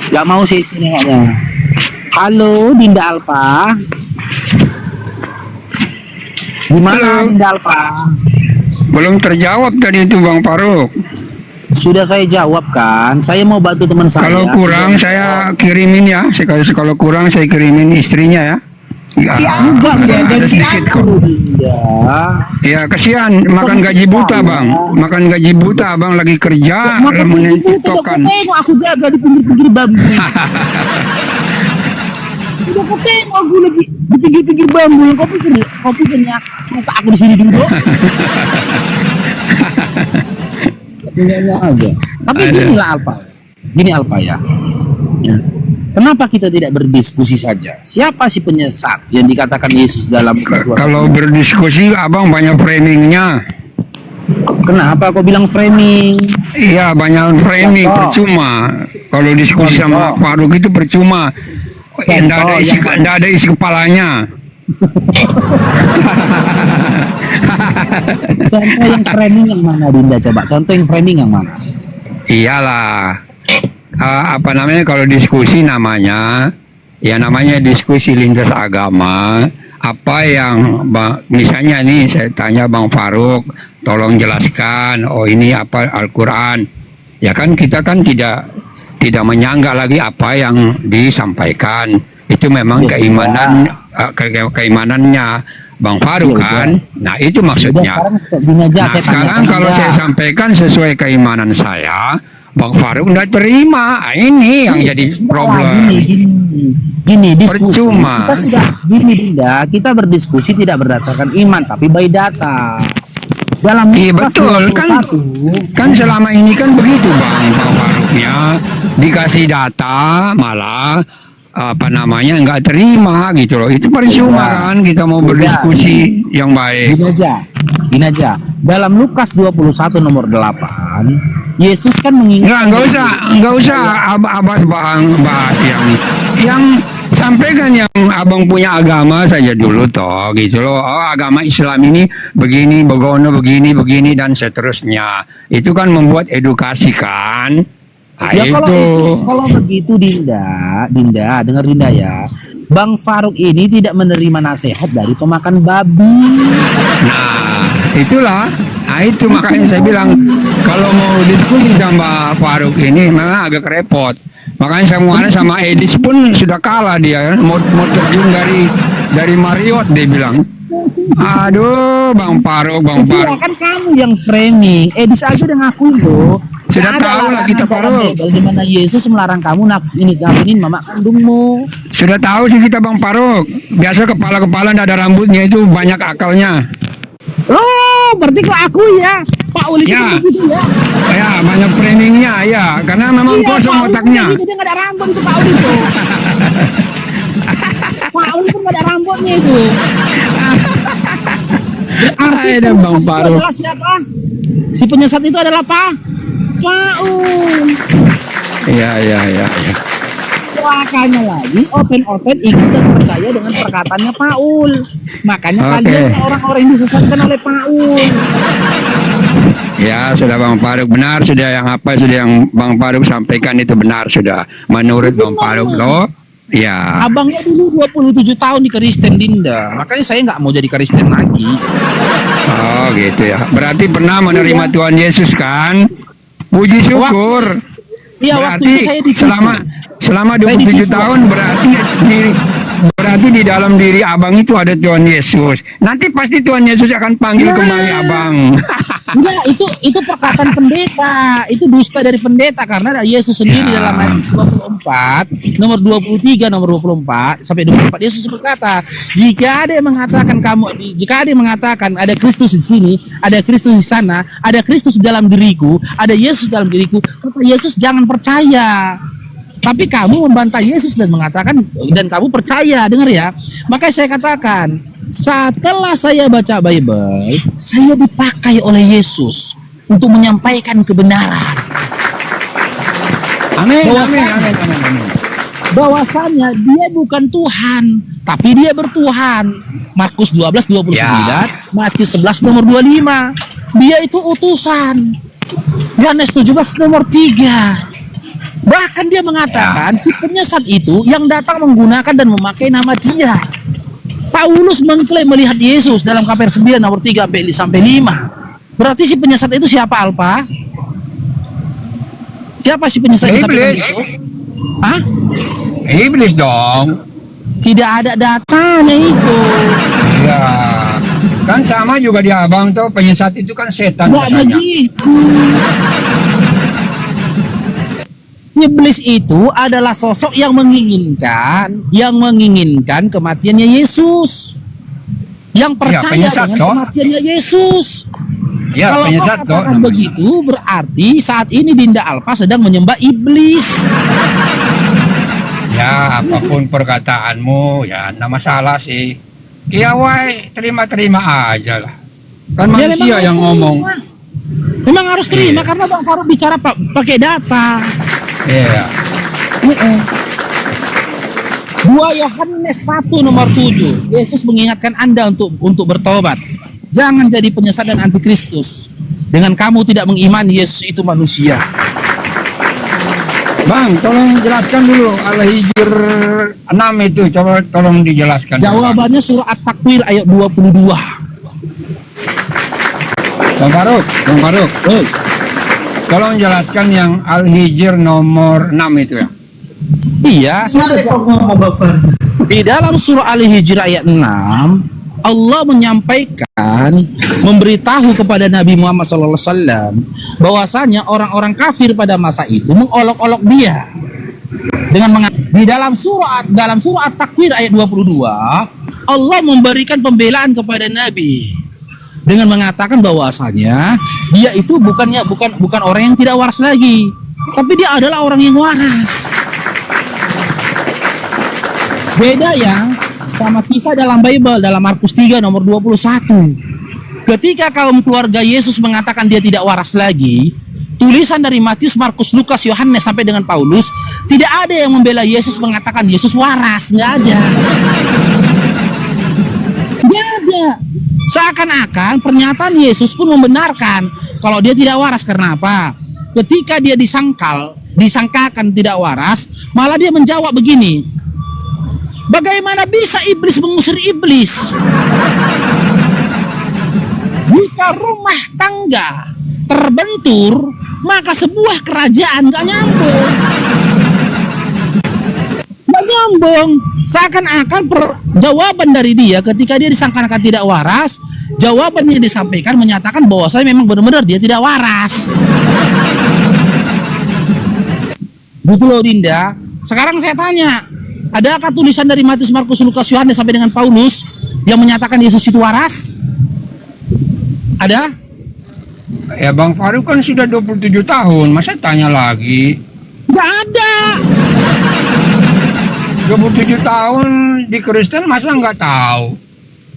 Gak mau sih nengoknya. Halo Dinda Alpa. Gimana Halo. Dinda Alpa? Belum terjawab tadi itu Bang Faruk. Sudah saya jawab kan. Saya mau bantu teman saya. Kalau kurang saya kirimin ya. Kalau kurang saya kirimin istrinya ya. Ya, enggak ya, ada jadi sedikit kok. Ya. Ya kasihan makan gaji buta Bang. Makan gaji buta Abang lagi kerja nemenin tiktokan. Tengok aku jaga di pinggir-pinggir bambu. Udah kau tengok aku lagi di pinggir-pinggir bambu. Kau pikirnya suka aku di sini dulu. Gini aja. Tapi ginilah Alpa. Gini Alpa ya. Ya. Kenapa kita tidak berdiskusi saja? Siapa si penyesat yang dikatakan Yesus dalam Kalau berdiskusi Abang banyak framingnya. Kenapa kau bilang framing? Iya banyak framing percuma. Kalau diskusi sama Faruk itu percuma. Nggak ada isi kepalanya. Contoh yang framing yang mana Dinda coba? Contoh yang framing yang mana? Iyalah. Apa namanya kalau diskusi namanya diskusi lintas agama. Apa yang misalnya nih saya tanya Bang Faruk, tolong jelaskan. Oh ini apa Al-Quran? Ya kan kita kan tidak menyangka lagi apa yang disampaikan. Itu memang keimanannya Bang Faruk kan. Nah itu maksudnya. Sekarang kalau saya sampaikan sesuai keimanan saya, Bang Faruk tidak terima. Ini yang jadi problem. Gini diskusi. Percuma. Kita tidak gini Dinda, kita berdiskusi tidak berdasarkan iman tapi by data. Dalam betul kan selama ini kan begitu Bang Faruknya dikasih data malah nggak terima gitu loh. Itu percuma kan kita mau berdiskusi yang baik. Gini aja. Dalam Lukas 21 nomor 8, Yesus kan mengingatkan. Enggak usah Abbas bahas yang sampaikan yang Abang punya agama saja dulu toh gitu loh. Oh, agama Islam ini begini, begini dan seterusnya. Itu kan membuat edukasi kan. Nah, ya kalau begitu Dinda dengar Dinda ya. Bang Faruk ini tidak menerima nasihat dari pemakan babi. Nah, itulah. Nah, itu makanya saya bilang kalau mau diskusi sama Faruk ini memang agak repot. Makanya semuanya sama Edis pun sudah kalah dia. Mau terjun dari Marriott dia bilang. Aduh, Bang Faruk. Kan kamu yang framing. Edis aja udah ngakuin loh. Sudah tahu lah kita Faruk. Bagaimana Yesus melarang kamu kawinin mama kandungmu. Sudah tahu sih kita Bang Faruk. Biasa kepala tidak ada rambutnya itu banyak akalnya. Oh, berarti kok aku ya. Pak Uli ya. Begitu ya. Ya, banyak framingnya ya. Karena memang kosong otaknya. Dia nggak ada rambut itu Pak Uli itu. Pak Uli pun nggak ada rambutnya itu. Berarti Bang Faruk. adalah siapa? Si penyesat itu adalah Paul. Iya. Makanya lagi open ikut dan percaya dengan perkataannya Paul. Makanya kalian orang-orang yang disesatkan oleh Paul. Ya sudah Bang Faruk benar sudah yang Bang Faruk sampaikan itu benar sudah menurut Bang Faruk loh. Ya. Abangnya dulu 27 tahun di Kristen Dinda. Makanya saya nggak mau jadi Kristen lagi. Oh gitu ya. Berarti pernah menerima Tuhan Yesus kan? Puji syukur. Iya, waktu itu saya selama 27 tahun berarti di dalam diri Abang itu ada Tuhan Yesus. Nanti pasti Tuhan Yesus akan panggil kembali Abang. Enggak, itu perkataan pendeta. Itu dusta dari pendeta karena Yesus sendiri dalam ayat 24, nomor 23, nomor 24 sampai 24 Yesus berkata, jika ada yang mengatakan ada Kristus di sini, ada Kristus di sana, ada Kristus di dalam diriku, ada Yesus dalam diriku, kata Yesus jangan percaya. Tapi kamu membantah Yesus dan mengatakan dan kamu percaya, dengar ya. Maka saya katakan, setelah saya baca Bible, saya dipakai oleh Yesus untuk menyampaikan kebenaran. Amin. Bahwasannya dia bukan Tuhan, tapi dia bertuhan. Markus 12:29, Matius 11 nomor 25. Dia itu utusan. Yohanes 17 nomor 3. Bahkan dia mengatakan si penyesat itu yang datang menggunakan dan memakai nama dia. Paulus mengklaim melihat Yesus dalam KPR 9 nomor 3 sampai 5. Berarti si penyesat itu siapa, Alpa? Siapa si penyesat yang disampaikan Iblis. Yesus? Hah? Iblis dong. Tidak ada datanya itu. Iya. Kan sama juga di abang tuh, penyesat itu kan setan Tidak katanya. begitu. Iblis itu adalah sosok yang menginginkan kematiannya Yesus. Yang percaya penyesat dengan toh. kematiannya Yesus. Ya, Kalau kau penyesat toh. katakan begitu, berarti saat ini Dinda Alpa sedang menyembah iblis. Ya, apapun perkataanmu, ya enggak masalah sih. Kiawai, terima-terima aja lah. Kan Ya, manusia memang yang harus ngomong. terima. Memang harus terima Iya. karena Bang Faruk bicara pakai data. Iya. 2 Yohanes 1 nomor 7. Yesus mengingatkan Anda untuk bertobat. Jangan jadi penyesat dan antikristus. Dengan kamu tidak mengimani Yesus itu manusia. Bang, tolong jelaskan dulu Al-Hijr 6 itu, coba tolong dijelaskan. Jawabannya surah At-Takwir ayat 22. Bang Faruk, Oh, tolong jelaskan yang Al-Hijr nomor 6 itu ya. iya, saya di dalam surah Al-Hijr ayat 6, Allah menyampaikan, memberitahu kepada Nabi Muhammad SAW bahwasanya orang-orang kafir pada masa itu mengolok-olok dia dengan di dalam surah At-Takwir ayat 22, Allah memberikan pembelaan kepada Nabi dengan mengatakan bahwasanya dia itu bukan orang yang tidak waras lagi, tapi dia adalah orang yang waras. Beda ya sama kisah dalam Bible, dalam Markus 3 nomor 21. Ketika kaum keluarga Yesus mengatakan dia tidak waras lagi, tulisan dari Matius, Markus, Lukas, Yohanes sampai dengan Paulus, tidak ada yang membela Yesus mengatakan Yesus waras, nggak ada. Nggak ada. Seakan-akan pernyataan Yesus pun membenarkan kalau dia tidak waras. Karena apa? Ketika dia disangkakan tidak waras, malah dia menjawab begini, bagaimana bisa iblis mengusir iblis? Jika rumah tangga terbentur, maka sebuah kerajaan gak nyambung. Gak nyambung. Seakan-akan jawaban dari dia ketika dia disangkakan tidak waras, jawabannya disampaikan menyatakan bahwa saya memang benar-benar dia tidak waras. Gitu loh Dinda. Sekarang saya tanya, adakah tulisan dari Matius, Markus, Lukas, Yohanes sampai dengan Paulus yang menyatakan Yesus itu waras? Ada? Ya Bang Faruk kan sudah 27 tahun, masa tanya lagi? Gak ada. 27 tahun di Kristen masa nggak tahu?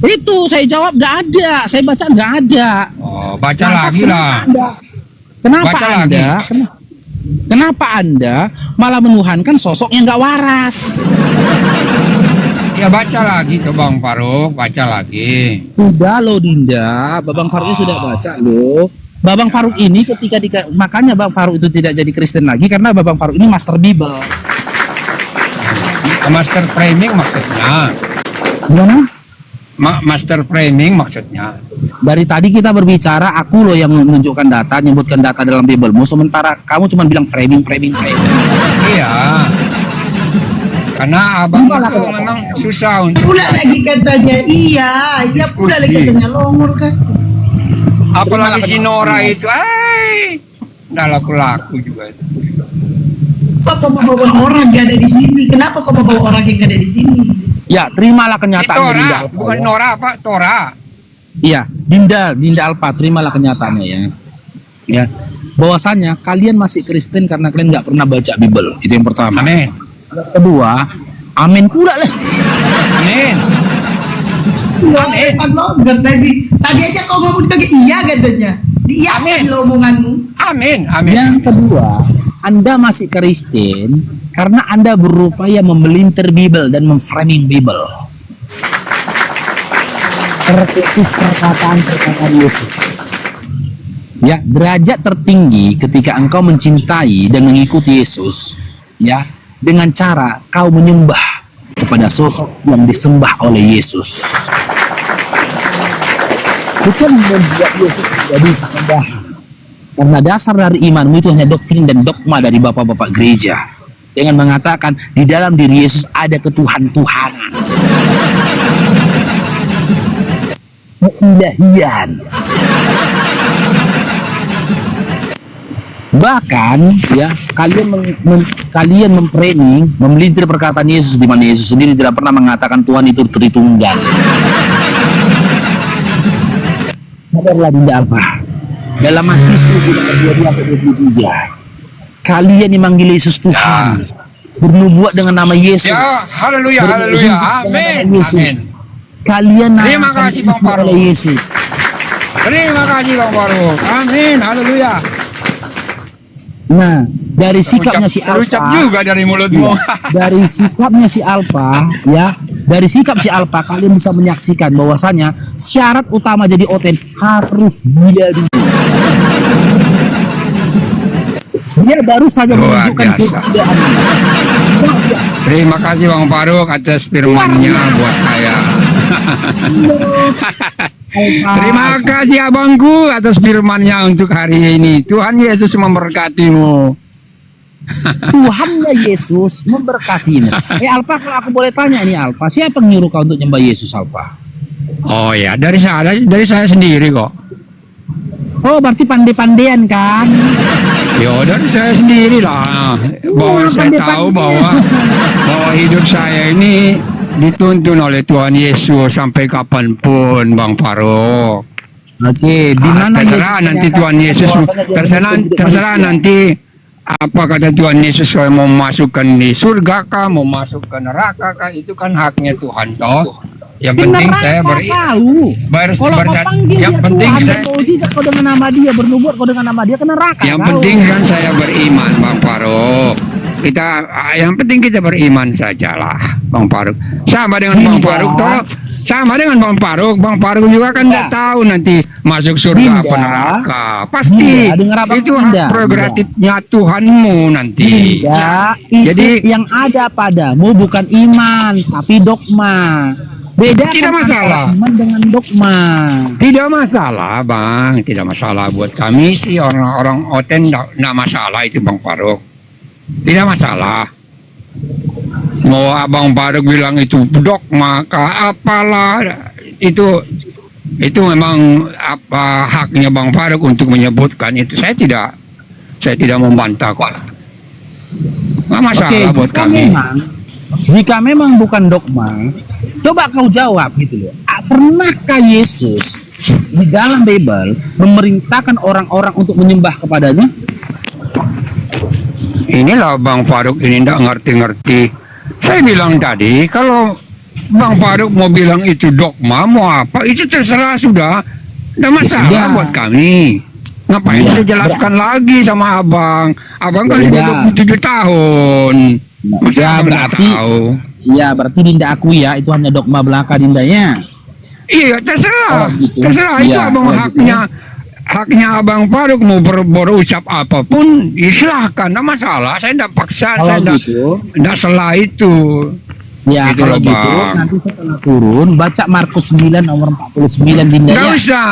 Itu saya jawab gak ada. Saya baca gak ada. Oh, baca Lantas lagi lah. Baca Kenapa Anda malah menuhankan sosok yang gak waras? Ya baca lagi tuh Bang Faruk, baca lagi. Sudah loh Dinda, Babang Faruk sudah baca loh. Babang Faruk ini makanya Bang Faruk itu tidak jadi Kristen lagi karena Babang Faruk ini master Bible. Master framing maksudnya. Gimana? Master framing maksudnya. Dari tadi kita berbicara, aku loh yang menunjukkan data, menyebutkan data dalam Biblemu, sementara kamu cuma bilang framing. Iya. Karena abang itu memang susah untuk. Pula lagi katanya, iya pula lagi katanya longor kan. Apalagi si Nora itu, udah laku-laku juga itu. Kok kau bawa orang gak ada di sini? Kenapa kau bawa orang yang gak ada di sini? Ya, terimalah Ini kenyataannya Tora, Dinda Alpa. bukan Ya. Nora apa? Tora. Iya, Dinda Alpa, terimalah kenyataannya ya. Ya, bahwasannya kalian masih Kristen karena kalian nggak pernah baca Bible. Itu yang pertama. Amin. Yang kedua, amin pula lah. Amin. Amin. Longgar tadi. Tadi aja kau ngomong lagi iya katanya. Diiyakan lo omonganmu. Amin. Amin. Yang kedua, Anda masih Kristen karena Anda berupaya memelintir Bible dan memframing Bible. Terkhusus perkataan Yesus. Ya, derajat tertinggi ketika engkau mencintai dan mengikuti Yesus, ya, dengan cara kau menyembah kepada sosok yang disembah oleh Yesus. Bukan membuat Yesus menjadi sesembahan. Karena dasar dari imanmu itu hanya doktrin dan dogma dari bapak-bapak gereja. Dengan mengatakan di dalam diri Yesus ada ketuhan-tuhanan. Keilahian. Bahkan ya kalian memframing, memelintir perkataan Yesus di mana Yesus sendiri tidak pernah mengatakan Tuhan itu Tritunggal. Sadarlah Dinda apa? Dalam Matius 7 ayat 22-23, kalian yang manggil Yesus Tuhan, bernubuat dengan nama Yesus. Ya, haleluya, haleluya, amin, amin. Kalian Terima akan kasih, Bang diinspirasi Farouk. oleh Yesus. Terima kasih Bang Farouk. Amin, haleluya. Nah, dari sikapnya si Terucap Alfa, juga dari mulutmu. dari sikapnya si Alfa, ya, dari sikap si Alfa kalian bisa menyaksikan bahwasanya syarat utama jadi oten harus dia dulu. Dia baru saja Luar menunjukkan biasa. keberadaan. Terima kasih Bang Farouk atas firman-Nya buat saya. Terima kasih abangku atas firman-Nya untuk hari ini. Tuhan Yesus memberkatimu. Tuhannya Yesus memberkatimu. Alfa, kalau aku boleh tanya nih Alfa, siapa yang nyuruh kau untuk nyembah Yesus Alfa? Oh ya, dari saya sendiri kok. Oh, berarti pandai-pandean kan? Ya dari saya sendiri lah. Bahwa saya pandai-pandai. tahu bahwa hidup saya ini dituntun oleh Tuhan Yesus sampai kapanpun, Bang Farouk. Oke, di mana terserah Yesus nanti Tuhan menyatakan Yesus, bahwasanya dia terserah manusia? nanti apa kata Tuhan Yesus, kalau mau masukkan di surga kah, mau masuk ke neraka kah, itu kan haknya Tuhan toh. Yang Di penting neraka saya tahu. Kalau kau panggil yang dia penting Tuhan, saya bermukjizat kau dengan nama dia, bernubuat kau dengan nama dia, ke neraka. yang kau. penting kan saya beriman, Bang Farouk. Yang penting kita beriman sajalah, Bang Farouk. Sama dengan Bang Dinda. Farouk toh. Sama dengan Bang Farouk. Bang Farouk juga kan Dinda. tidak tahu nanti masuk surga Dinda. apa neraka. Pasti Dinda, dengar apa, itu Dinda? hak prerogatifnya Tuhanmu nanti. Tidak, itu Jadi- yang ada padamu bukan iman, tapi dogma. Beda Tidak masalah. iman dengan dogma. Tidak masalah, Bang. Tidak masalah buat kami sih orang-orang oten, tidak masalah itu, Bang Farouk. Tidak masalah. Mau Abang Farouk bilang itu dogma kah apalah, itu memang apa haknya Bang Farouk untuk menyebutkan itu. Saya tidak membantah kok. Nggak masalah buat kami. Jika memang bukan dogma, coba kau jawab gitu loh. Pernahkah Yesus di dalam Bible memerintahkan orang-orang untuk menyembah kepadanya? Inilah Bang Farouk ini tidak ngerti-ngerti. Saya bilang tadi, kalau Bang Farouk mau bilang itu dogma, mau apa, itu terserah sudah. Tidak masalah sudah. buat kami. Ngapain Ya, saya jelaskan lagi sama Abang? Abang kan sudah Ya. 27 tahun. Masa Ya, Abang nggak berarti tahu? ya berarti Dinda akui ya itu hanya dogma belaka Dindanya. Iya, terserah. Oh, gitu. Terserah, itu Iya, Abang oh, gitu. haknya Abang Farouk mau berucap apapun, ya silahkan, tidak masalah. Saya tidak paksa, Kalau saya gitu, tidak salah itu. ya Gitu kalau loh, gitu Bang. nanti setelah turun baca Markus 9 nomor 49 Dinda ya. Nggak usah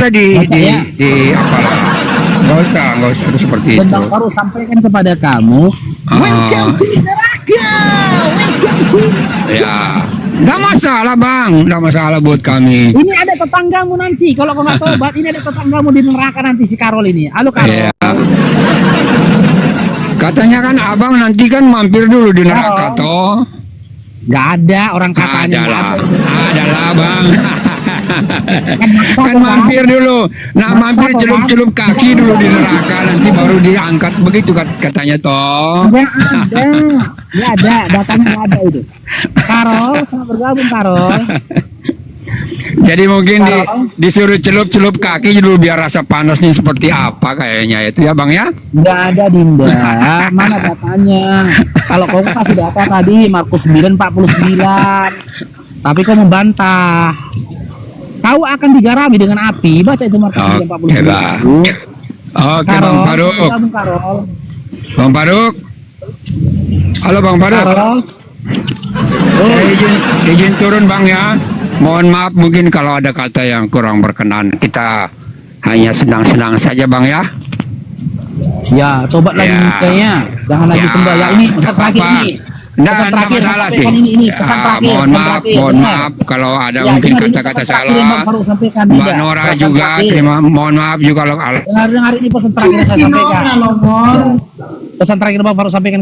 Baca ya. di apalah. Nggak usah itu seperti Dan itu. Bang Farouk sampaikan kepada kamu, welcome to neraka, welcome to. Ya, nggak masalah Bang, nggak masalah buat kami. Ini ada tetanggamu nanti, kalau kau nggak tobat, ini ada tetanggamu di neraka nanti si Karol ini. Halo Karol. Iya. Katanya kan Abang nanti kan mampir dulu di neraka Oh. toh. Nggak ada orang katanya. nggak Adalah Bang. Kan maksa Kan kau, Bang. mampir dulu. Nah, Maksa mampir kau, celup-celup kaki dulu di neraka, nanti baru diangkat begitu katanya toh. Nggak ada, nggak ada, datanya nggak ada itu. Karol, selamat bergabung Karol. Jadi mungkin Karol. disuruh celup-celup kaki dulu biar rasa panasnya seperti apa kayaknya itu ya Bang ya. Nggak ada Dinda, mana datanya? Kalau kau kasih data tadi Markus 9:49, tapi kau membantah. Kau akan digarami dengan api. Baca itu Markus Oke, 9:49. Bang. Oke Bang Karol, Faruk. Bang Karol. Bang Faruk. Halo Bang Faruk. Karol. Izin turun Bang ya. Mohon maaf mungkin kalau ada kata yang kurang berkenan. Kita hanya senang-senang saja Bang ya. Ya, tobat lagi Ya. kayaknya. Jangan lagi Ya, sembah. Ya, ini pesan nggak terakhir apa-apa. nih. Nggak Pesan ada terakhir, saya masalah sih. sampaikan ini pesan Ya, terakhir. mohon pesan maaf, terakhir, mohon benar. maaf kalau ada Ya, mungkin dengar, ini kata-kata pesan terakhir yang Bang salah. Faruk sampaikan. Mbak Tidak, Nora pesan juga terakhir. mohon maaf juga kalau Dengar ini pesan terakhir yang saya sampaikan. Sinora, Lomor. Pesan terakhir Bang Faruk sampaikan kepada